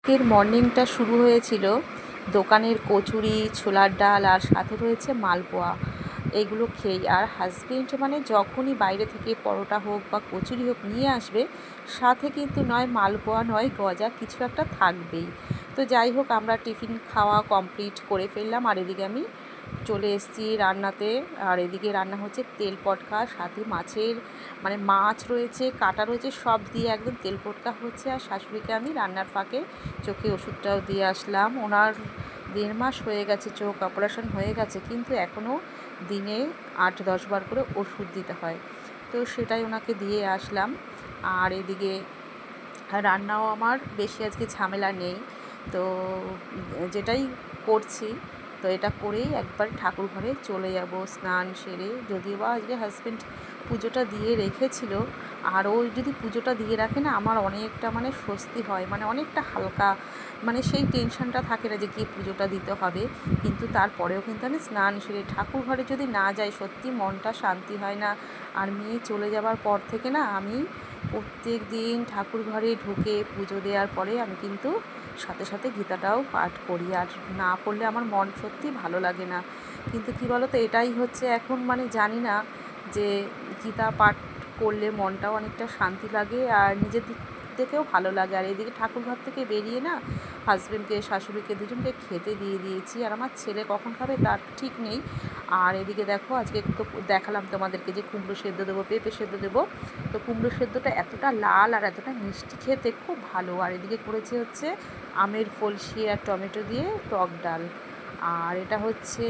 আজকের মর্নিংটা শুরু হয়েছিল দোকানের কচুরি, ছোলার ডাল আর সাথে রয়েছে মালপোয়া। এগুলো খেয়েই। আর হাজবেন্ড মানে যখনই বাইরে থেকে পরোটা হোক বা কচুরি হোক নিয়ে আসবে, সাথে কিন্তু নয় মালপোয়া নয় গজা, কিছু একটা থাকবেই। তো যাই হোক, আমরা টিফিন খাওয়া কমপ্লিট করে ফেললাম। আর এদিকে আমি চলে এসেছি রান্নাতে। আর এদিকে রান্না হচ্ছে তেল পটকা, সাথে মাছের মানে মাছ রয়েছে, কাটা রয়েছে, সব দিয়ে একদম তেল পটকা হচ্ছে। আর শাশুড়িকে আমি রান্নার ফাঁকে চোখে ওষুধটাও দিয়ে আসলাম। ওনার 1.5 মাস হয়ে গেছে, চোখ অপারেশন হয়ে গেছে, কিন্তু এখনও দিনে 8-10 বার করে ওষুধ দিতে হয়। তো সেটাই ওনাকে দিয়ে আসলাম। আর এদিকে রান্নাও আমার বেশি আজকে ঝামেলা নেই। তো যেটাই করছি, তো এটা করেই একবার ঠাকুর ঘরে চলে যাব স্নান সেরে। যদিও বা আজকে হাজব্যান্ড পুজোটা দিয়ে রেখেছিল, আর ও যদি পুজোটা দিয়ে রাখে না, আমার অনেকটা মানে স্বস্তি হয়, মানে অনেকটা হালকা, মানে সেই টেনশনটা থাকে না যে কি পুজোটা দিতে হবে। কিন্তু তারপরেও কিন্তু আমি স্নান সেরে ঠাকুর ঘরে যদি না যাই, সত্যি মনটা শান্তি হয় না। আর মেয়ে চলে যাবার পর থেকে না, আমি প্রত্যেক দিন ঠাকুর ঘরে ঢুকে পুজো দেওয়ার পরে আমি কিন্তু সাথে সাথে গীতাটাও পাঠ করি। আর না পড়লে আমার মন সত্যি ভালো লাগে না। কিন্তু কী বলো তো, এটাই হচ্ছে এখন, মানে জানি না যে গীতা পাঠ করলে মনটাও অনেকটা শান্তি লাগে আর নিজের দিক থেকেও ভালো লাগে। আর এদিকে ঠাকুরঘর থেকে বেরিয়ে না, হাজব্যান্ডকে শাশুড়িকে দুজনকে খেতে দিয়ে দিয়েছি। আর আমার ছেলে কখন খাবে তার ঠিক নেই। আর এদিকে দেখো, আজকে তো দেখালাম তোমাদেরকে যে কুমড়ো সেদ্ধ দেবো, পেঁপে সেদ্ধ দেবো। তো কুমড়ো সেদ্ধটা এতটা লাল আর এতটা মিষ্টি, খেতে খুব ভালো। আর এদিকে করেছি হচ্ছে আমের ফলসি আর টমেটো দিয়ে টক ডাল। আর এটা হচ্ছে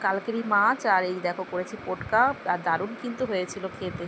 কালকেরই মাছ। আর এই দেখো করেছি পটকা, আর দারুণ কিন্তু হয়েছিল খেতে।